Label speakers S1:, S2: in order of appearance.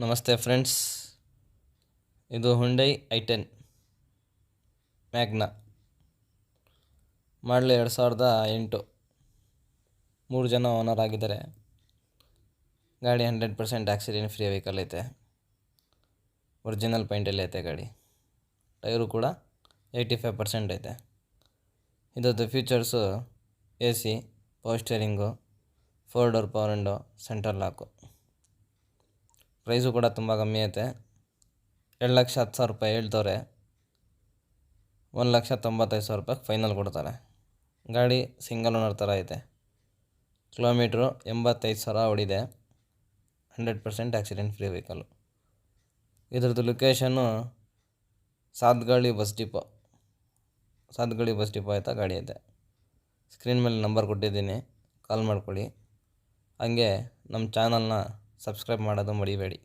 S1: ನಮಸ್ತೆ ಫ್ರೆಂಡ್ಸ್, ಇದು Hyundai i10 Magna ಮಾಡಲ್ 2008. 3 ಜನ ಓನರ್ ಆಗಿದ್ದಾರೆ. ಗಾಡಿ 100% ಆಕ್ಸಿಡೆಂಟ್ ಫ್ರೀ ವೆಹಿಕಲ್ ಐತೆ. ಒರಿಜಿನಲ್ ಪೈಂಟಲ್ಲಿ ಐತೆ ಗಾಡಿ. ಟೈರು ಕೂಡ 85% ಐತೆ. ಇದ್ರದ್ದು features AC, power steering, 4 door power window, centre lock. Price ಕೂಡ ತುಂಬ ಕಮ್ಮಿ ಐತೆ. 2,10,000 ರೂಪಾಯಿ ಹೇಳ್ತವ್ರೆ. 1,95,000 ರೂಪಾಯಿಗೆ ಫೈನಲ್ ಕೊಡ್ತಾರೆ. ಗಾಡಿ ಸಿಂಗಲ್ ಓನರ್ ಥರ ಐತೆ. ಕಿಲೋಮೀಟ್ರು 85,000 ಹೊಡಿದೆ. 100% ಆಕ್ಸಿಡೆಂಟ್ ಫ್ರೀ ವೆಹಿಕಲ್ಲು. ಇದ್ರದ್ದು location Sathagalli bus depot. Sathagalli bus depot ಆಯ್ತಾ ಗಾಡಿ ಐತೆ. ಸ್ಕ್ರೀನ್ ಮೇಲೆ ನಂಬರ್ ಕೊಟ್ಟಿದ್ದೀನಿ, ಕಾಲ್ ಮಾಡ್ಕೊಳ್ಳಿ. ಹಾಗೆ ನಮ್ಮ ಚಾನಲ್ನ ಸಬ್ಸ್ಕ್ರೈಬ್ ಮಾಡೋದು ಮರಿಬೇಡಿ.